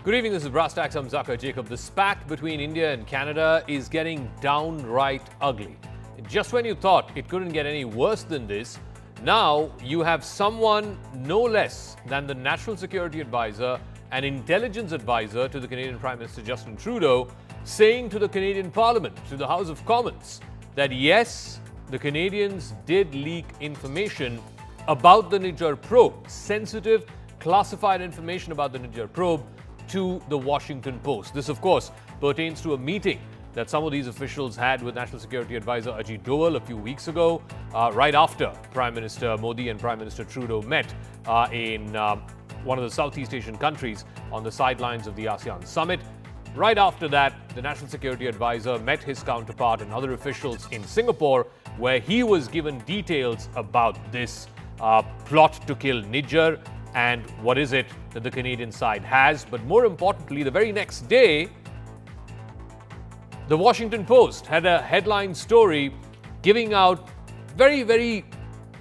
Good evening, this is Brass Tacks. I'm Zakka Jacob. The spat between India and Canada is getting downright ugly. Just when you thought it couldn't get any worse than this, now you have someone no less than the National Security Advisor and Intelligence Advisor to the Canadian Prime Minister Justin Trudeau saying to the Canadian Parliament, to the House of Commons, that yes, the Canadians did leak information about the Nijjar probe, sensitive, classified information about the Nijjar probe, to the Washington Post. This, of course, pertains to a meeting that some of these officials had with National Security Advisor Ajit Doval a few weeks ago, right after Prime Minister Modi and Prime Minister Trudeau met in one of the Southeast Asian countries on the sidelines of the ASEAN summit. Right after that, the National Security Advisor met his counterpart and other officials in Singapore, where he was given details about this plot to kill Nijjar and what is it that the Canadian side has. But more importantly, the very next day, the Washington Post had a headline story giving out very, very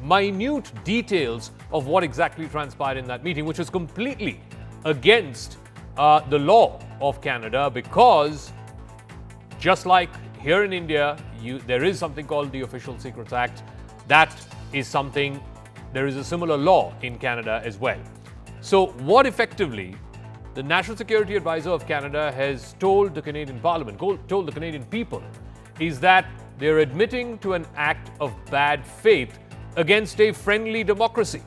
minute details of what exactly transpired in that meeting, which was completely against the law of Canada, because just like here in India, there is something called the Official Secrets Act. That is something, there is a similar law in Canada as well. So what effectively the National Security Advisor of Canada has told the Canadian Parliament, told the Canadian people, is that they're admitting to an act of bad faith against a friendly democracy.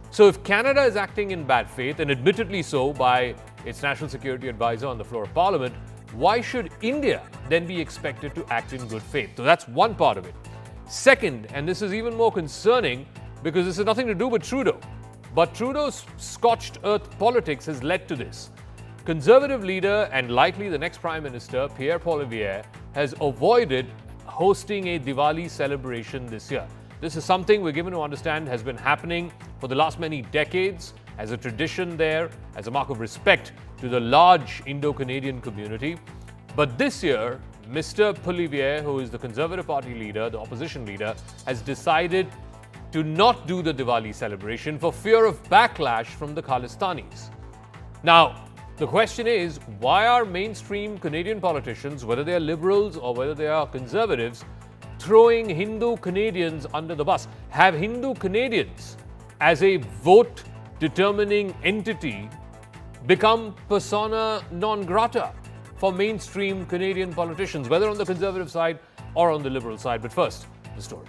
So if Canada is acting in bad faith, and admittedly so by its National Security Advisor on the floor of Parliament, why should India then be expected to act in good faith? So that's one part of it. Second, and this is even more concerning because this has nothing to do with Trudeau, but Trudeau's scorched earth politics has led to this. Conservative leader and likely the next Prime Minister, Pierre Poilievre, has avoided hosting a Diwali celebration this year. This is something we're given to understand has been happening for the last many decades as a tradition there, as a mark of respect to the large Indo-Canadian community. But this year, Mr. Poilievre, who is the Conservative Party leader, the opposition leader, has decided to not do the Diwali celebration for fear of backlash from the Khalistanis. Now, the question is, why are mainstream Canadian politicians, whether they are liberals or whether they are conservatives, throwing Hindu Canadians under the bus? Have Hindu Canadians, as a vote-determining entity, become persona non grata for mainstream Canadian politicians, whether on the conservative side or on the liberal side? But first, the story.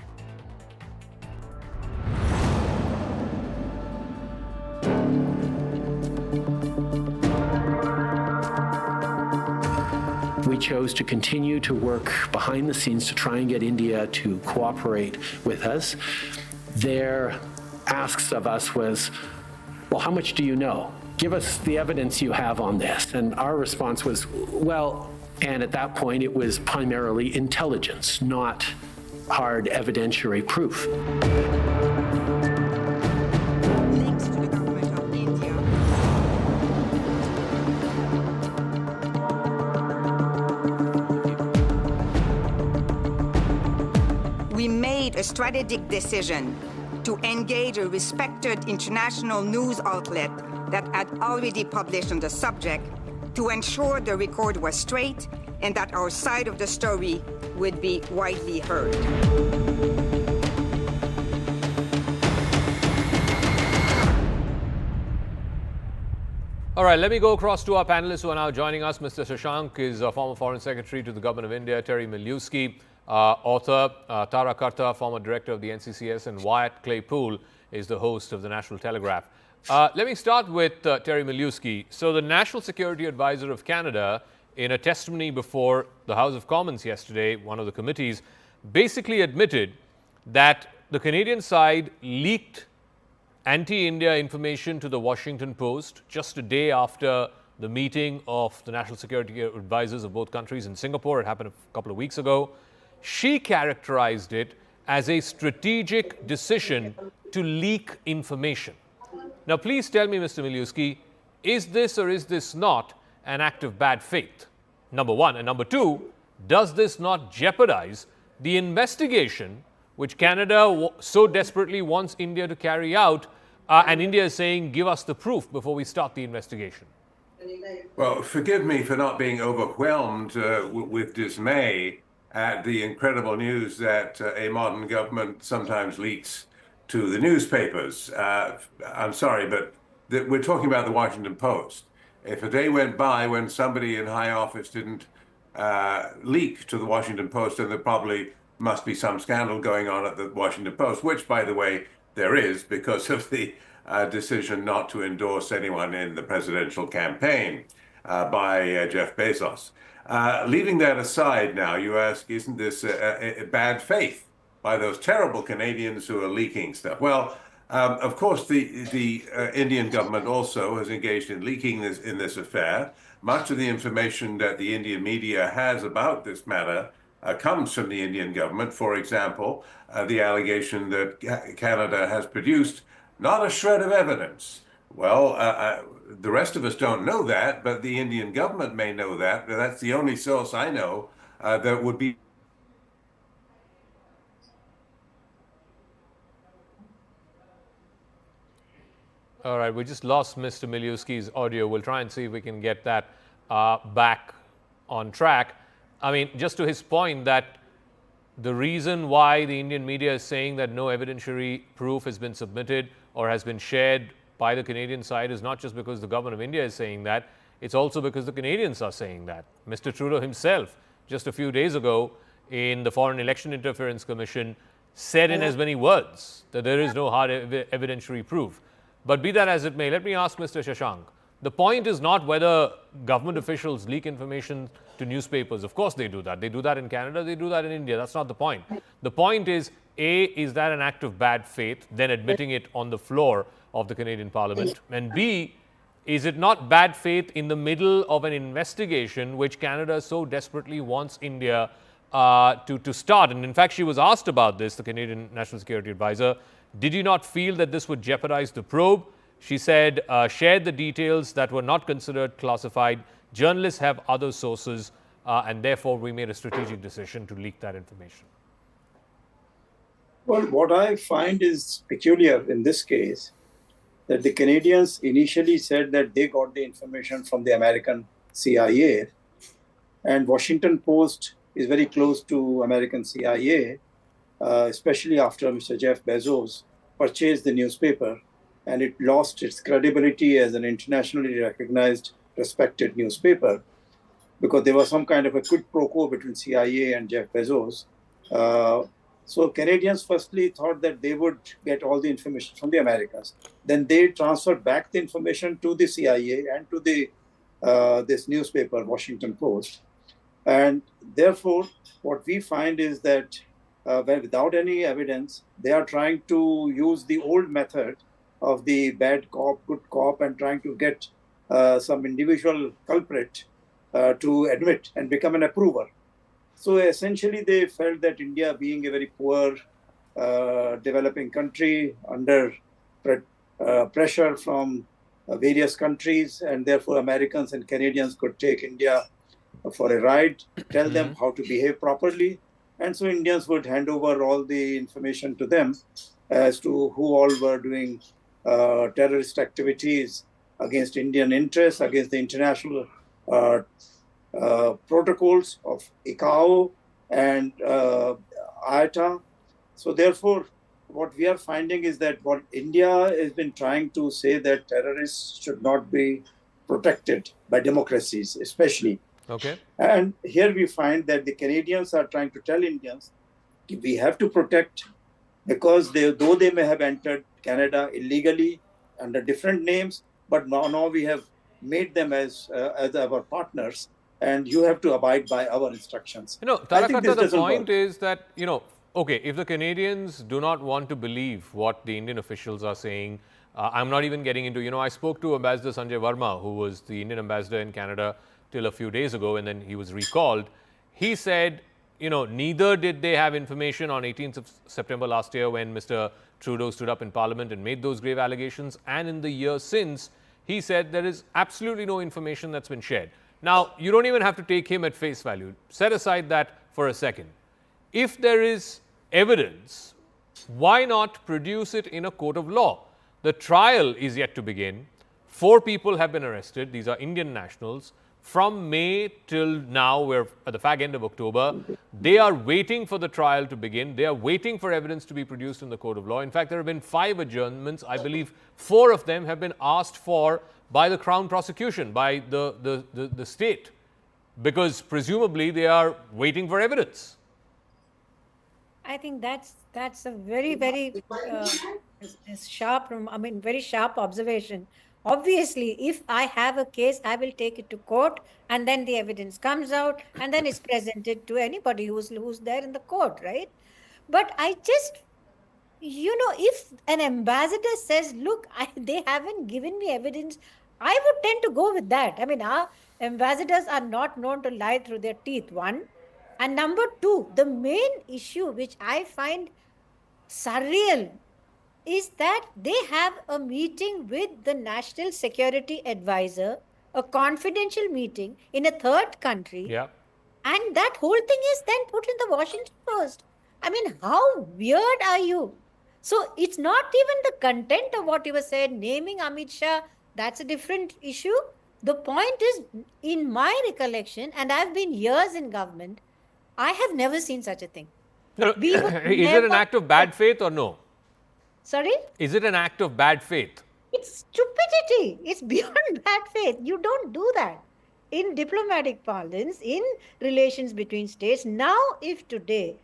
We chose to continue to work behind the scenes to try and get India to cooperate with us. Their asks of us was, well, how much do you know? Give us the evidence you have on this. And our response was, well, and at that point it was primarily intelligence, not hard evidentiary proof. We made a strategic decision to engage a respected international news outlet that had already published on the subject to ensure the record was straight and that our side of the story would be widely heard. All right, let me go across to our panelists who are now joining us. Mr. Shashank is a former Foreign Secretary to the Government of India, Terry Miliuski, author, Tara Karta, former Director of the NCCS, and Wyatt Claypool is the host of the National Telegraph. Let me start with Terry Miliuski. So the National Security Advisor of Canada, in a testimony before the House of Commons yesterday, one of the committees, basically admitted that the Canadian side leaked anti-India information to the Washington Post just a day after the meeting of the National Security Advisors of both countries in Singapore. It happened a couple of weeks ago. She characterized it as a strategic decision to leak information. Now, please tell me, Mr. Miliuski, is this or is this not an act of bad faith? Number one. And number two, does this not jeopardize the investigation which Canada so desperately wants India to carry out, and India is saying, give us the proof before we start the investigation? Well, forgive me for not being overwhelmed with dismay at the incredible news that a modern government sometimes leaks to the newspapers. I'm sorry, but we're talking about the Washington Post. If a day went by when somebody in high office didn't leak to the Washington Post, then there probably must be some scandal going on at the Washington Post, which, by the way, there is because of the decision not to endorse anyone in the presidential campaign by Jeff Bezos. Leaving that aside now, you ask, isn't this a bad faith by those terrible Canadians who are leaking stuff? Well, of course, the Indian government also has engaged in leaking in this affair. Much of the information that the Indian media has about this matter comes from the Indian government. For example, the allegation that Canada has produced not a shred of evidence. Well, the rest of us don't know that, but the Indian government may know that. That's the only source I know that would be. All right, we just lost Mr. Miliuski's audio. We'll try and see if we can get that back on track. I mean, just to his point that the reason why the Indian media is saying that no evidentiary proof has been submitted or has been shared by the Canadian side is not just because the government of India is saying that, it's also because the Canadians are saying that. Mr. Trudeau himself, just a few days ago in the Foreign Election Interference Commission, said in as many words that there is no hard evidentiary proof. But be that as it may, let me ask Mr. Shashank. The point is not whether government officials leak information to newspapers. Of course they do that. They do that in Canada, they do that in India. That's not the point. The point is, A, is that an act of bad faith, then admitting it on the floor of the Canadian Parliament? And B, is it not bad faith in the middle of an investigation which Canada so desperately wants India to start? And in fact, she was asked about this, the Canadian National Security Advisor. Did you not feel that this would jeopardize the probe? She said, shared the details that were not considered classified. Journalists have other sources, and therefore we made a strategic decision to leak that information. Well, what I find is peculiar in this case, that the Canadians initially said that they got the information from the American CIA, and Washington Post is very close to American CIA, especially after Mr. Jeff Bezos purchased the newspaper, and it lost its credibility as an internationally recognized, respected newspaper, because there was some kind of a quid pro quo between CIA and Jeff Bezos. So Canadians firstly thought that they would get all the information from the Americans. Then they transferred back the information to the CIA and to the this newspaper, Washington Post. And therefore, what we find is that without any evidence, they are trying to use the old method of the bad cop, good cop, and trying to get some individual culprit to admit and become an approver. So essentially, they felt that India, being a very poor developing country under pressure from various countries, and therefore Americans and Canadians could take India for a ride, tell them how to behave properly. And so Indians would hand over all the information to them as to who all were doing terrorist activities against Indian interests, against the international protocols of ICAO and IATA. So therefore, what we are finding is that what India has been trying to say that terrorists should not be protected by democracies, especially. Okay. And here we find that the Canadians are trying to tell Indians, we have to protect, because though they may have entered Canada illegally under different names, but now we have made them as our partners, and you have to abide by our instructions. Tarakata, the point is that, okay, if the Canadians do not want to believe what the Indian officials are saying, I'm not even getting into, I spoke to Ambassador Sanjay Verma, who was the Indian ambassador in Canada till a few days ago, and then he was recalled. He said, neither did they have information on 18th of September last year when Mr. Trudeau stood up in Parliament and made those grave allegations. And in the year since, he said there is absolutely no information that's been shared. Now, you don't even have to take him at face value. Set aside that for a second. If there is evidence, why not produce it in a court of law? The trial is yet to begin. 4 people have been arrested. These are Indian nationals. From May till now, we're at the fag end of October. They are waiting for the trial to begin. They are waiting for evidence to be produced in the court of law. In fact, there have been 5 adjournments. I believe 4 of them have been asked for by the Crown prosecution, by the state, because presumably they are waiting for evidence. I think that's a very sharp, very sharp observation. Obviously, if I have a case, I will take it to court, and then the evidence comes out, and then it's presented to anybody who's there in the court, right? But I just, if an ambassador says, look, they haven't given me evidence, I would tend to go with that. I mean, our ambassadors are not known to lie through their teeth, one. And number 2, the main issue which I find surreal is that they have a meeting with the National Security Advisor, a confidential meeting in a third country. Yeah. And that whole thing is then put in the Washington Post. I mean, how weird are you? So it's not even the content of what you were saying, naming Amit Shah, that's a different issue. The point is, in my recollection, and I've been years in government, I have never seen such a thing. No, is it an act of bad faith or no? Sorry? Is it an act of bad faith? It's stupidity. It's beyond bad faith. You don't do that. In diplomatic parlance, in relations between states, now if today,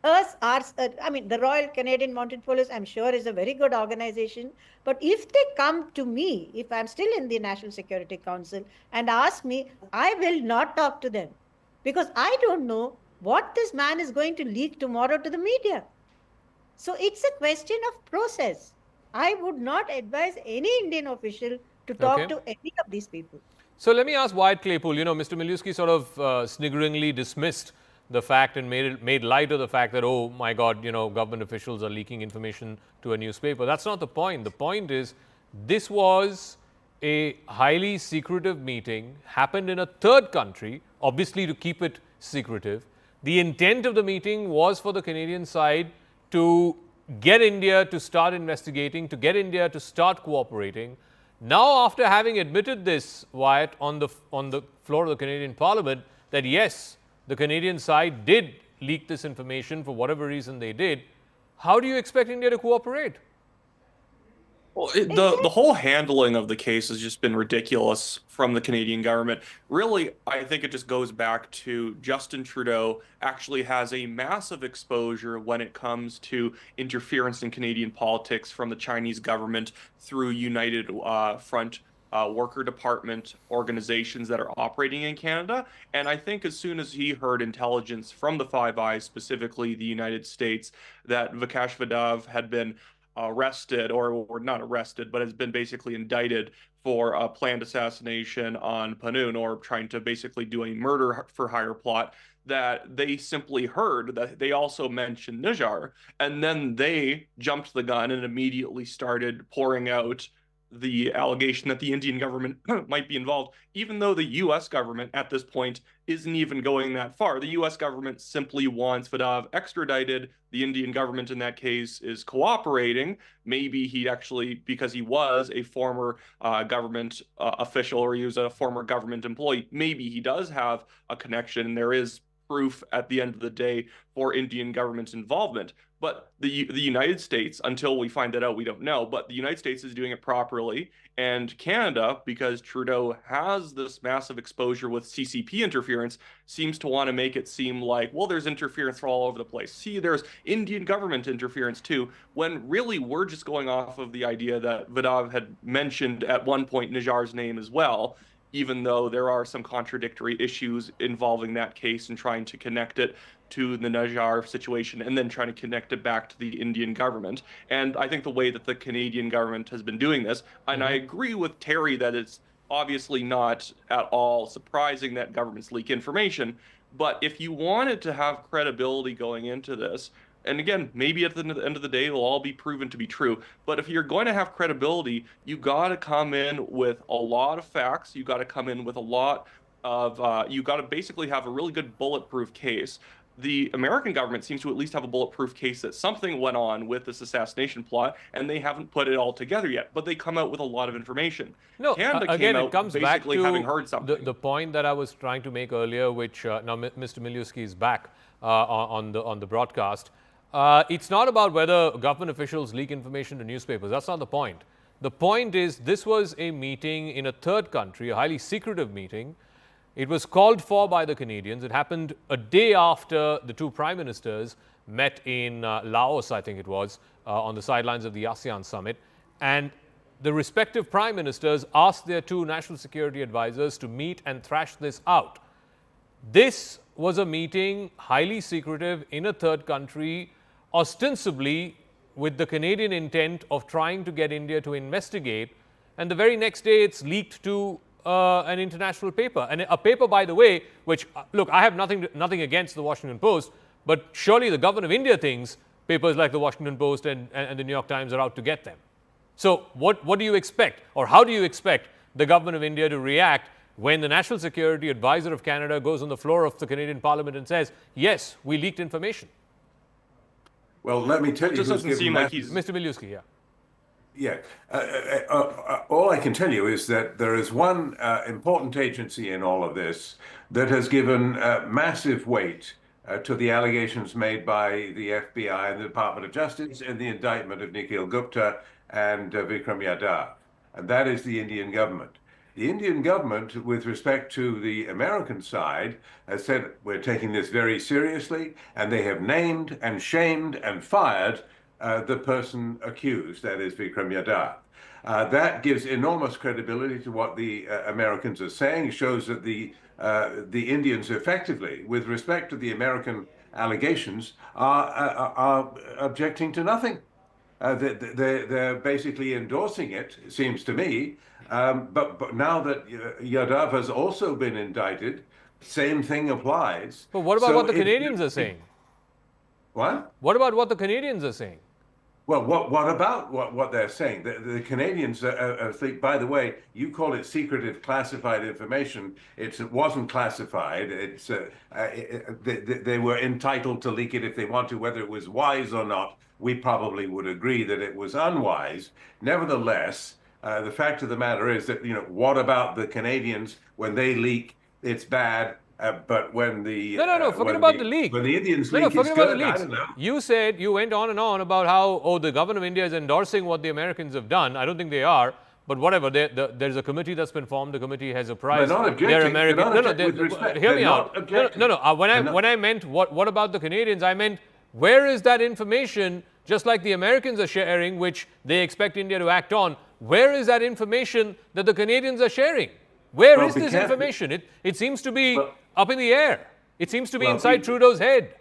the Royal Canadian Mounted Police, I'm sure, is a very good organization. But if they come to me, if I'm still in the National Security Council, and ask me, I will not talk to them. Because I don't know what this man is going to leak tomorrow to the media. So it's a question of process. I would not advise any Indian official to talk to any of these people. So let me ask Wyatt Claypool. Mr. Miliuski sort of sniggeringly dismissed the fact and made light of the fact that, oh my God, government officials are leaking information to a newspaper. That's not the point. The point is, this was a highly secretive meeting, happened in a third country, obviously to keep it secretive. The intent of the meeting was for the Canadian side to get India to start investigating, to get India to start cooperating. Now, after having admitted this, Wyatt, on the floor of the Canadian Parliament, that yes, the Canadian side did leak this information for whatever reason they did, how do you expect India to cooperate? Well, the whole handling of the case has just been ridiculous from the Canadian government. Really, I think it just goes back to Justin Trudeau actually has a massive exposure when it comes to interference in Canadian politics from the Chinese government through United Front Worker Department organizations that are operating in Canada. And I think as soon as he heard intelligence from the Five Eyes, specifically the United States, that Vikash Vadav had been arrested or not arrested, but has been basically indicted for a planned assassination on Panoon, or trying to basically do a murder for hire plot, that they simply heard that they also mentioned Nijjar, and then they jumped the gun and immediately started pouring out the allegation that the Indian government might be involved, even though the U.S. government at this point isn't even going that far. The U.S. government simply wants Vadav extradited. The Indian government in that case is cooperating. Maybe he actually, because he was a former government official, or he was a former government employee, maybe he does have a connection, and there is proof at the end of the day for Indian government involvement. But the United States, until we find that out, we don't know. But the United States is doing it properly. And Canada, because Trudeau has this massive exposure with CCP interference, seems to want to make it seem like, well, there's interference all over the place. See, there's Indian government interference too, when really we're just going off of the idea that Vadav had mentioned at one point Nijjar's name as well, even though there are some contradictory issues involving that case and trying to connect it to the Nijjar situation and then trying to connect it back to the Indian government. And I think the way that the Canadian government has been doing this, and I agree with Terry that it's obviously not at all surprising that governments leak information, but if you wanted to have credibility going into this, and again, maybe at the end of the day, it'll all be proven to be true. But if you're going to have credibility, you got to come in with a lot of facts. You got to come in with a lot of, you got to basically have a really good bulletproof case. the American government seems to at least have a bulletproof case that something went on with this assassination plot, and they haven't put it all together yet. But they come out with a lot of information. No, Canada again, came it out comes back basically to having heard something. the point that I was trying to make earlier, which now Mr. Miliuski is back on the broadcast. It's not about whether government officials leak information to newspapers. That's not the point. The point is this was a meeting in a third country, a highly secretive meeting. It was called for by the Canadians. It happened a day after the two prime ministers met in Laos, I think it was, on the sidelines of the ASEAN summit. And the respective prime ministers asked their two national security advisors to meet and thrash this out. This was a meeting, highly secretive, in a third country, ostensibly with the Canadian intent of trying to get India to investigate. And the very next day, it's leaked to an international paper. And a paper, by the way, which, look, I have nothing against the Washington Post, but surely the government of India thinks papers like the Washington Post and the New York Times are out to get them. So what do you expect, or how do you expect the government of India to react when the National Security Advisor of Canada goes on the floor of the Canadian Parliament and says, yes, we leaked information? Well, let me tell you, It just doesn't seem like he's... Mr. Miliuski, yeah. Yeah. All I can tell you is that there is one important agency in all of this that has given massive weight to the allegations made by the FBI and the Department of Justice in the indictment of Nikhil Gupta and Vikram Yadav, and that is the Indian government. The Indian government, with respect to the American side, has said, we're taking this very seriously, and they have named and shamed and fired the person accused, that is Vikram Yadav. That gives enormous credibility to what the Americans are saying. It shows that the Indians effectively, with respect to the American allegations, are objecting to nothing. They're basically endorsing it, it seems to me. But now that Yadav has also been indicted, same thing applies. But what about what the Canadians are saying? What? What about what the Canadians are saying? Well, what about what they're saying? The Canadians think, by the way, you call it secretive classified information. It wasn't classified. It's they were entitled to leak it if they want to, whether it was wise or not. We probably would agree that it was unwise. Nevertheless, the fact of the matter is that, what about the Canadians when they leak? It's bad. But when the forget about the leak. When the Indians leak, it's forget good. about the leaks. I don't know. You went on and on about how the government of India is endorsing what the Americans have done. I don't think they are, but whatever. There's a committee that's been formed. The committee has apprised. They're not objecting. They're American. With respect, hear me they're out. not objecting. When I meant what about the Canadians? I meant where is that information? Just like the Americans are sharing, which they expect India to act on. Where is that information that the Canadians are sharing? Where is this information? It seems to be up in the air. It seems to be inside Trudeau's head.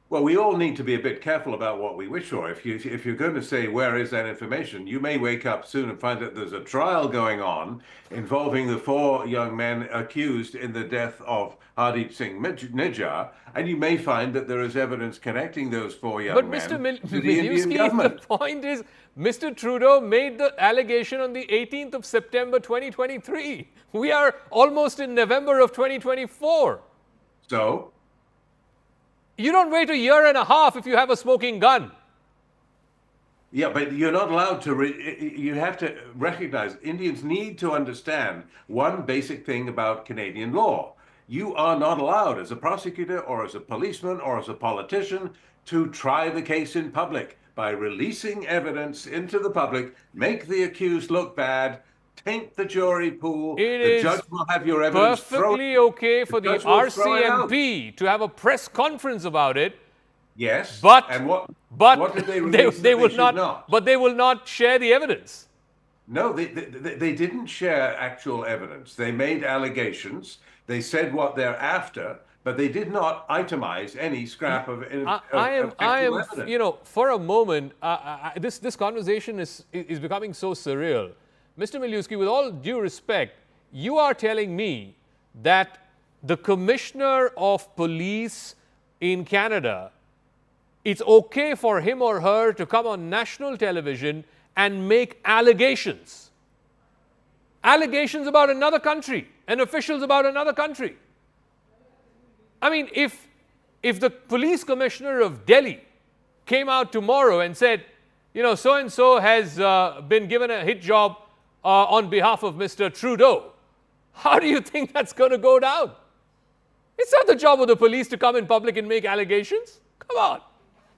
Well, we all need to be a bit careful about what we wish for. If you're going to say, where is that information, you may wake up soon and find that there's a trial going on involving the 4 young men accused in the death of Hardeep Singh Nijjar, and you may find that there is evidence connecting those 4 young men to the Indian government. The point is, Mr. Trudeau made the allegation on the 18th of September 2023. We are almost in November of 2024. So? You don't wait a year and a half if you have a smoking gun. Yeah, but you're not allowed to, you have to recognize, Indians need to understand one basic thing about Canadian law. You are not allowed as a prosecutor or as a policeman or as a politician to try the case in public by releasing evidence into the public, make the accused look bad, taint the jury pool. The judge will have your evidence perfectly okay for the RCMP to have a press conference about it. Yes. But and what did they release? they will not. But they will not share the evidence. No, they didn't share actual evidence. They made allegations. They said what they're after, but they did not itemize any scrap of actual evidence. For a moment, this conversation is becoming so surreal. Mr. Miliuski, with all due respect, you are telling me that the Commissioner of Police in Canada, it's okay for him or her to come on national television and make allegations. Allegations about another country and officials about another country. I mean, if If the police commissioner of Delhi came out tomorrow and said, you know, so-and-so has been given a hit job on behalf of Mr. Trudeau, how do you think that's going to go down? It's not the job of the police to come in public and make allegations. Come on.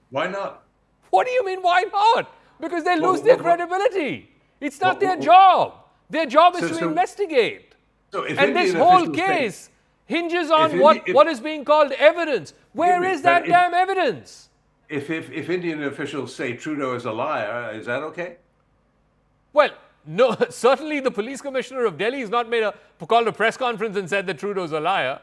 Why not? What do you mean, why not? Because they lose their credibility. It's not their job. Their job is to investigate. So if And this Indian whole officials case hinges on if- what is being called evidence. Where is that damn evidence? If Indian officials say Trudeau is a liar, is that okay? Well, no, certainly the police commissioner of Delhi has not called a press conference and said that Trudeau's a liar.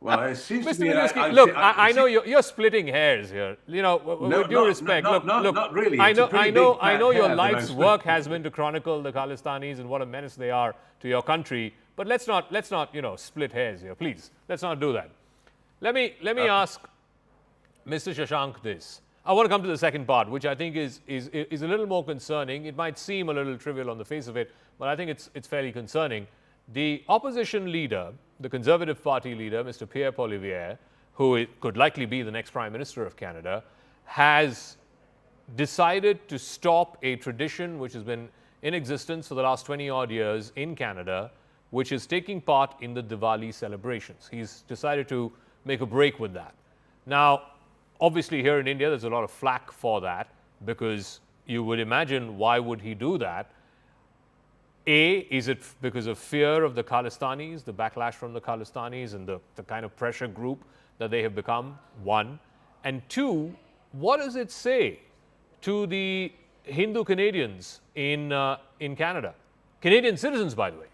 Well, it seems to Mr. me. Minuski, look, I know you're splitting hairs here. You know, with due respect, look, not really. I It's a know, pretty I know, big I know. fat Your hair that I'm life's splitting. work has been to chronicle the Khalistanis and what a menace they are to your country. But let's not, you know, split hairs here, please. Let's not do that. Let me ask Mr. Shashank this. I want to come to the second part, which I think is a little more concerning. It might seem a little trivial on the face of it, but I think it's fairly concerning. The opposition leader, the Conservative Party leader, Mr. Pierre Poilievre, who could likely be the next Prime Minister of Canada, has decided to stop a tradition which has been in existence for the last 20-odd years in Canada, which is taking part in the Diwali celebrations. He's decided to make a break with that. Now, obviously here in India, there's a lot of flack for that, because you would imagine, why would he do that? A, is it because of fear of the Khalistanis, the backlash from the Khalistanis and the kind of pressure group that they have become? One. And two, what does it say to the Hindu Canadians in Canada? Canadian citizens, by the way.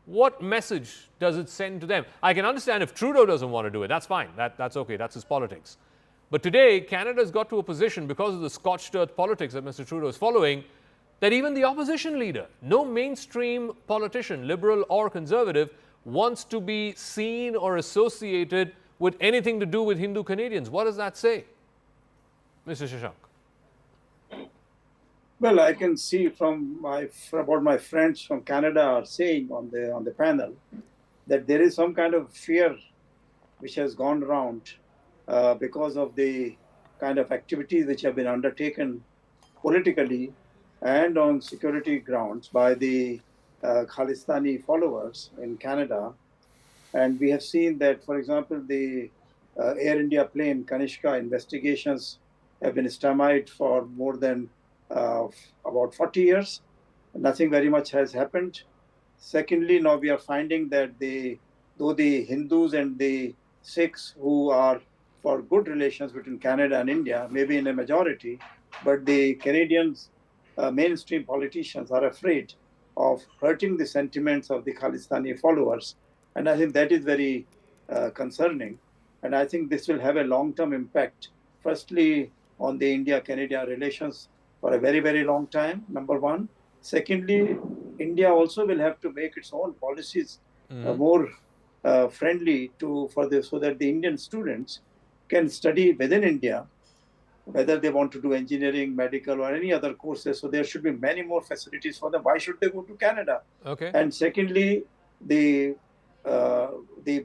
What message does it send to them? I can understand if Trudeau doesn't want to do it. That's fine. That's okay. That's his politics. But today, Canada's got to a position, because of the scorched earth politics that Mr. Trudeau is following, that even the opposition leader, no mainstream politician, liberal or conservative, wants to be seen or associated with anything to do with Hindu Canadians. What does that say, Mr. Shashank? Well, I can see from what my friends from Canada are saying on the panel, that there is some kind of fear which has gone around because of the kind of activities which have been undertaken politically and on security grounds by the Khalistani followers in Canada. And we have seen that, for example, the Air India plane Kanishka investigations have been stymied for more than about 40 years. Nothing very much has happened. Secondly, now we are finding that though the Hindus and the Sikhs, who are for good relations between Canada and India, maybe in a majority, but the Canadians, mainstream politicians, are afraid of hurting the sentiments of the Khalistani followers. And I think that is very concerning. And I think this will have a long-term impact, firstly, on the India-Canada relations for a very, very long time, number one. Secondly, India also will have to make its own policies more friendly so that the Indian students can study within India, whether they want to do engineering, medical, or any other courses. So there should be many more facilities for them. Why should they go to Canada? Okay. And secondly, the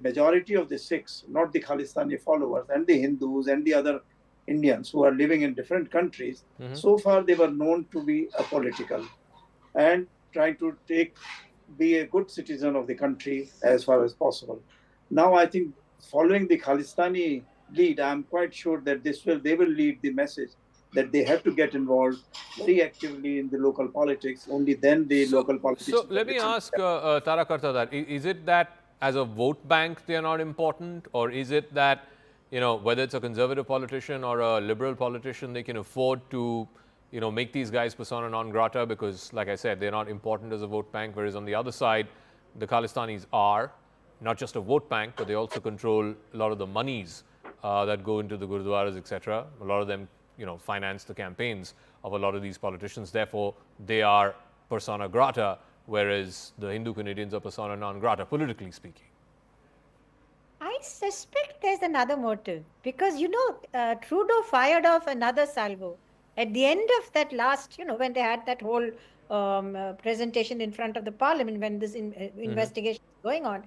majority of the Sikhs, not the Khalistani followers, and the Hindus and the other Indians who are living in different countries, so far they were known to be apolitical and trying to be a good citizen of the country as far as possible. Now, I think following the Khalistani lead, I'm quite sure that they will lead the message that they have to get involved very actively in the local politics. Only then the local politicians. So let me ask Tarakarta that. Is it that as a vote bank they are not important, or is it that, you know, whether it's a conservative politician or a liberal politician, they can afford to, you know, make these guys persona non grata because, like I said, they're not important as a vote bank, whereas on the other side, the Khalistanis are not just a vote bank, but they also control a lot of the monies that go into the gurudwaras, etc. A lot of them, you know, finance the campaigns of a lot of these politicians. Therefore, they are persona grata, whereas the Hindu Canadians are persona non grata, politically speaking. I suspect there's another motive because, you know, Trudeau fired off another salvo at the end of that last, you know, when they had that whole presentation in front of the parliament when this investigation is going on.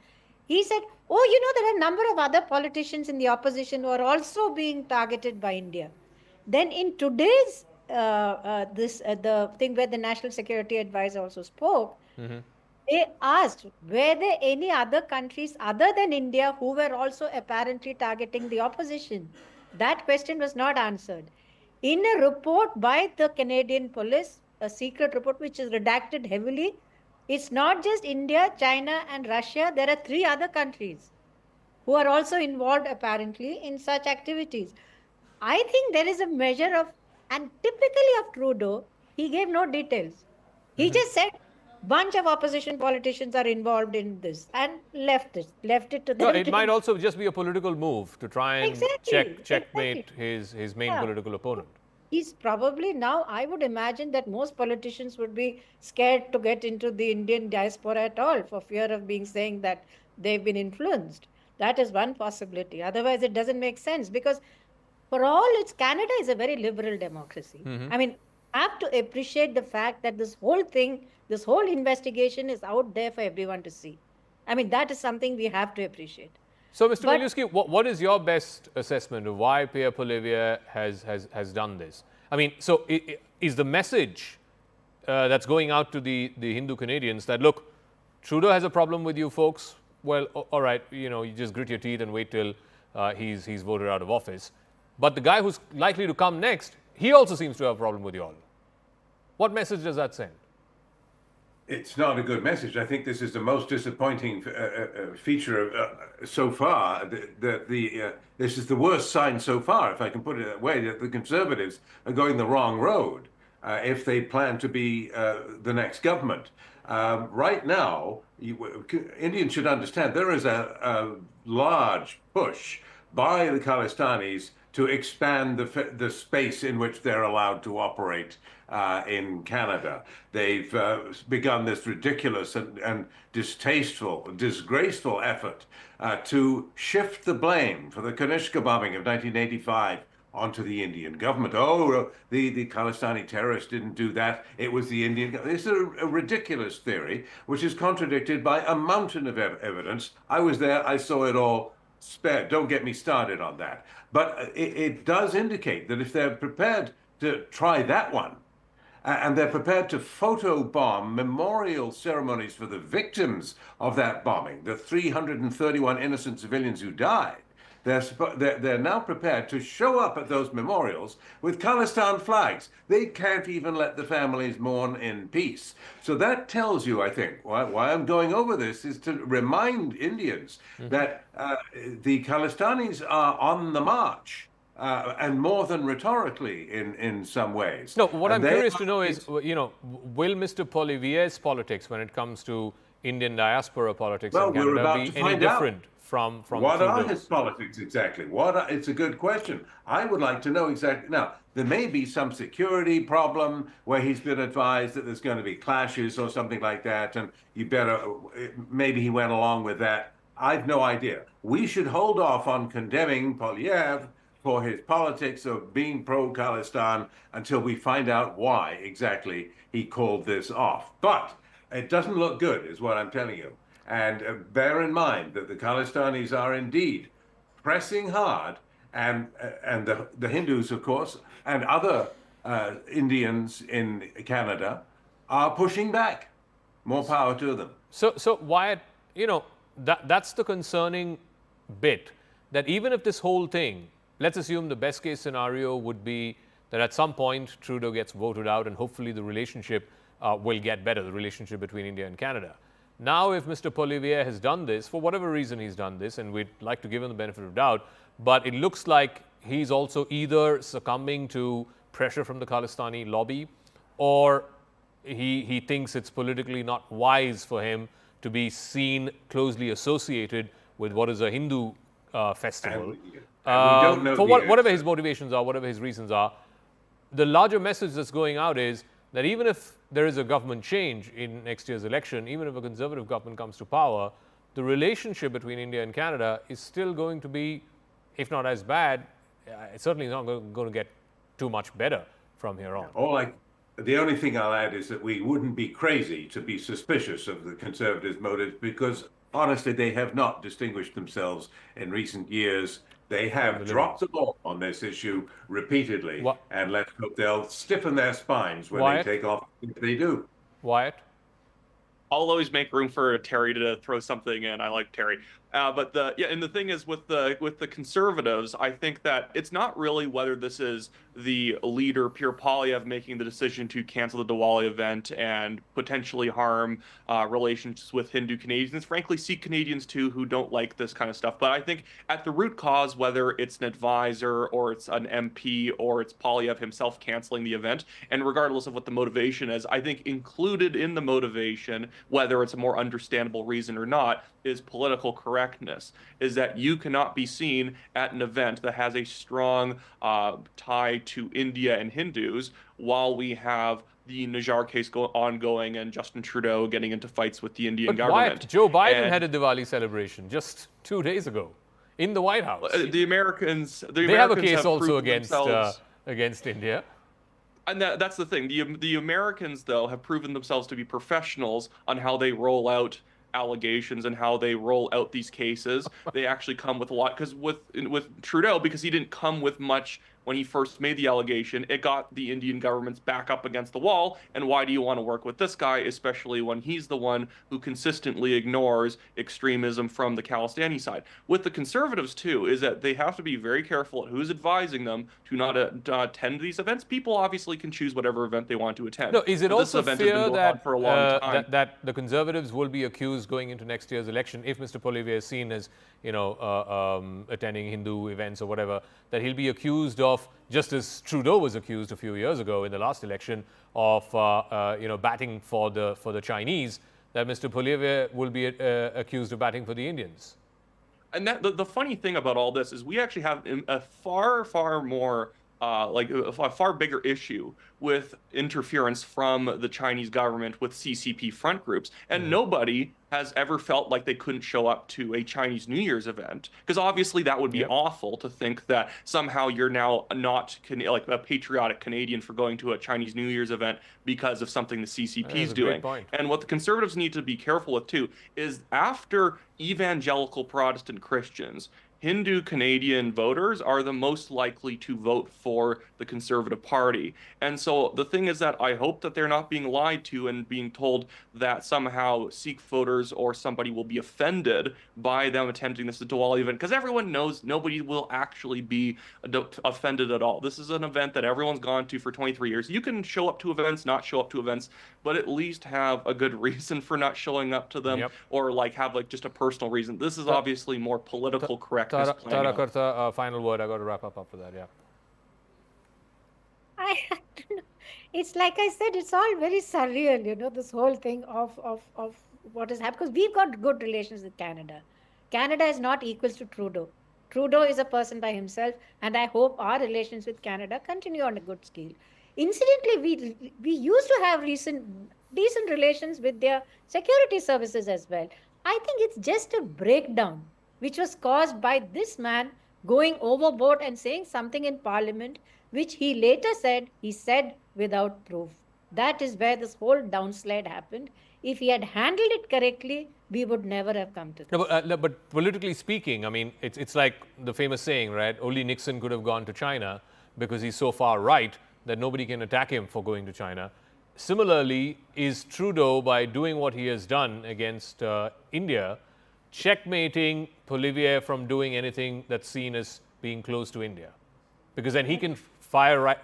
He said, oh, you know, there are a number of other politicians in the opposition who are also being targeted by India. Then in today's, the thing where the National Security Advisor also spoke, they asked, were there any other countries other than India who were also apparently targeting the opposition? That question was not answered. In a report by the Canadian police, a secret report which is redacted heavily, it's not just India, China, and Russia. There are 3 other countries who are also involved apparently in such activities. I think there is a measure of, and typically of Trudeau, he gave no details. He just said, bunch of opposition politicians are involved in this and left it to them. No, it might also just be a political move to try and checkmate his main political opponent. He's probably now, I would imagine that most politicians would be scared to get into the Indian diaspora at all for fear of being saying that they've been influenced. That is one possibility. Otherwise, it doesn't make sense because for all Canada is a very liberal democracy. I mean, have to appreciate the fact that this whole thing, this whole investigation is out there for everyone to see. I mean, that is something we have to appreciate. So, Mr. Miliuski, what is your best assessment of why Pierre Poilievre has done this? I mean, so is the message that's going out to the Hindu Canadians that, look, Trudeau has a problem with you folks? Well, all right, you know, you just grit your teeth and wait till he's voted out of office. But the guy who's likely to come next, he also seems to have a problem with you all. What message does that send? It's not a good message. I think this is the most disappointing feature so far. This is the worst sign so far, if I can put it that way, that the Conservatives are going the wrong road if they plan to be the next government. Right now, Indians should understand there is a large push by the Khalistanis to expand the space in which they're allowed to operate in Canada. They've begun this ridiculous and distasteful, disgraceful effort to shift the blame for the Kanishka bombing of 1985 onto the Indian government. Oh, the Khalistani terrorists didn't do that. It was the Indian government. This is a ridiculous theory, which is contradicted by a mountain of evidence. I was there. I saw it all. Don't get me started on that. But it does indicate that if they're prepared to try that one, and they're prepared to photobomb memorial ceremonies for the victims of that bombing, the 331 innocent civilians who died, they're now prepared to show up at those memorials with Khalistan flags. They can't even let the families mourn in peace. So that tells you, I think, why I'm going over this is to remind Indians that the Khalistanis are on the march. And more than rhetorically in some ways. No, what I'm curious to know is, you know, will Mr. Poilievre's politics when it comes to Indian diaspora politics in Canada be any different from what Trudeau's? are his politics exactly? It's a good question. I would like to know exactly. Now, there may be some security problem where he's been advised that there's going to be clashes or something like that, and maybe he went along with that. I've no idea. We should hold off on condemning Poilievre for his politics of being pro-Khalistan until we find out why exactly he called this off. But it doesn't look good, is what I'm telling you. And bear in mind that the Khalistanis are indeed pressing hard, and the Hindus, of course, and other Indians in Canada are pushing back. More power to them. So Wyatt, you know, that's the concerning bit, that even if this whole thing, let's assume the best case scenario would be that at some point Trudeau gets voted out and hopefully the relationship will get better, the relationship between India and Canada. Now, if Mr. Poilievre has done this, for whatever reason he's done this, and we'd like to give him the benefit of doubt, but it looks like he's also either succumbing to pressure from the Khalistani lobby, or he thinks it's politically not wise for him to be seen closely associated with what is a Hindu festival. And we don't know for whatever his motivations are, whatever his reasons are, the larger message that's going out is that even if there is a government change in next year's election, even if a Conservative government comes to power, the relationship between India and Canada is still going to be, if not as bad, it's certainly not going to get too much better from here on. The only thing I'll add is that we wouldn't be crazy to be suspicious of the Conservatives' motives, because honestly, they have not distinguished themselves in recent years. They have dropped the ball on this issue repeatedly, and let's hope they'll stiffen their spines when they take off, if they do. Wyatt? I'll always make room for Terry to throw something in. I like Terry. But and the thing is with the conservatives, I think that it's not really whether this is the leader Pierre Poilievre making the decision to cancel the Diwali event and potentially harm relations with Hindu Canadians, frankly Sikh Canadians too, who don't like this kind of stuff. But I think at the root cause, whether it's an advisor or it's an MP or it's Poilievre himself canceling the event, and regardless of what the motivation is, I think included in the motivation, whether it's a more understandable reason or not, is political correctness, is that you cannot be seen at an event that has a strong tie to India and Hindus while we have the Nijjar case ongoing and Justin Trudeau getting into fights with the Indian government. Wyatt, Joe Biden had a Diwali celebration just 2 days ago in the White House. The Americans they have a case also against India. And that's the thing. The Americans, though, have proven themselves to be professionals on how they roll out allegations and how they roll out these cases. They actually come with a lot, because with Trudeau, because he didn't come with much when he first made the allegation, it got the Indian government's back up against the wall. And why do you want to work with this guy, especially when he's the one who consistently ignores extremism from the Khalistani side? With the conservatives, too, is that they have to be very careful at who's advising them to not attend these events. People obviously can choose whatever event they want to attend. No, is it also fear that, for a long time. that the conservatives will be accused going into next year's election, if Mr. Poilievre is seen as, attending Hindu events or whatever, that he'll be accused of, just as Trudeau was accused a few years ago in the last election, of batting for the Chinese, that Mr. Poilievre will be accused of batting for the Indians? And that the funny thing about all this is we actually have a far more a far bigger issue with interference from the Chinese government with CCP front groups. And nobody has ever felt like they couldn't show up to a Chinese New Year's event, because obviously that would be awful to think that somehow you're now not like a patriotic Canadian for going to a Chinese New Year's event because of something the CCP is doing. And what the conservatives need to be careful with too is, after evangelical Protestant Christians, Hindu Canadian voters are the most likely to vote for the Conservative Party. And so the thing is that I hope that they're not being lied to and being told that somehow Sikh voters or somebody will be offended by them attending this Diwali event, because everyone knows nobody will actually be offended at all. This is an event that everyone's gone to for 23 years. You can show up to events, not show up to events, but at least have a good reason for not showing up to them, or have just a personal reason. This is obviously more political correctness. Tara Karta, final word. I got to wrap up after that. Yeah. I don't know. It's like I said, it's all very surreal, this whole thing of what has happened. Because we've got good relations with Canada. Canada is not equals to Trudeau. Trudeau is a person by himself, and I hope our relations with Canada continue on a good scale. Incidentally, we used to have decent relations with their security services as well. I think it's just a breakdown which was caused by this man going overboard and saying something in Parliament, which he later said he said without proof. That is where this whole downslide happened. If he had handled it correctly, we would never have come to this. No, but politically speaking, I mean, it's like the famous saying, right? Only Nixon could have gone to China because he's so far right that nobody can attack him for going to China. Similarly, is Trudeau, by doing what he has done against India, checkmating Poilievre from doing anything that's seen as being close to India? Because then he can fire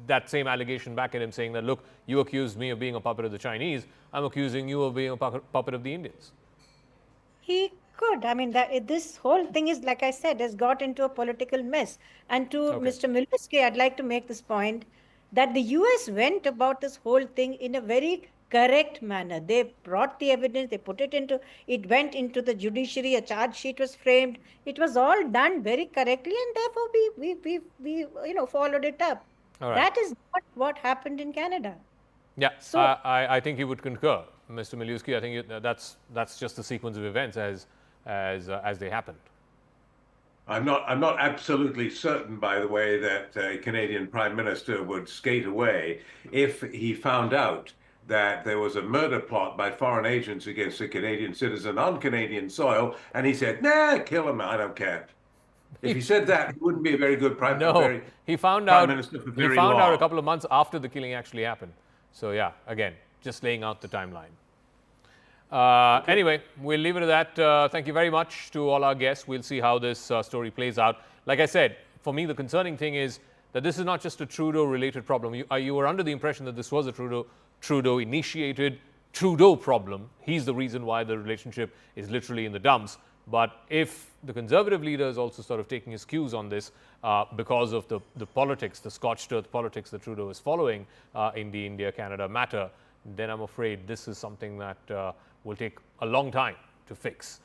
that same allegation back at him, saying that, look, you accused me of being a puppet of the Chinese, I'm accusing you of being a puppet of the Indians. He could. I mean, this whole thing is, like I said, has got into a political mess. And to Mr. Milewski, I'd like to make this point, that the US went about this whole thing in a very correct manner. They brought the evidence, it went into the judiciary, a charge sheet was framed. It was all done very correctly, and therefore we followed it up. That is not what happened in Canada. Yeah, so I think you would concur, Mr. Milewski. I think that's just the sequence of events as they happened. I'm not absolutely certain, by the way, that a Canadian Prime Minister would skate away if he found out that there was a murder plot by foreign agents against a Canadian citizen on Canadian soil, and he said, "Nah, kill him. I don't care." If he said that, he wouldn't be a very good prime No, he found prime out. minister for He very found out a long. couple of months after the killing actually happened. So yeah, again, just laying out the timeline. Anyway, we'll leave it at that. Thank you very much to all our guests. We'll see how this story plays out. Like I said, for me, the concerning thing is that this is not just a Trudeau-related problem. You were under the impression that this was a Trudeau-initiated Trudeau problem. He's the reason why the relationship is literally in the dumps. But if the Conservative leader is also sort of taking his cues on this because of the politics, the scorched earth politics that Trudeau is following in the India-Canada matter, then I'm afraid this is something that will take a long time to fix.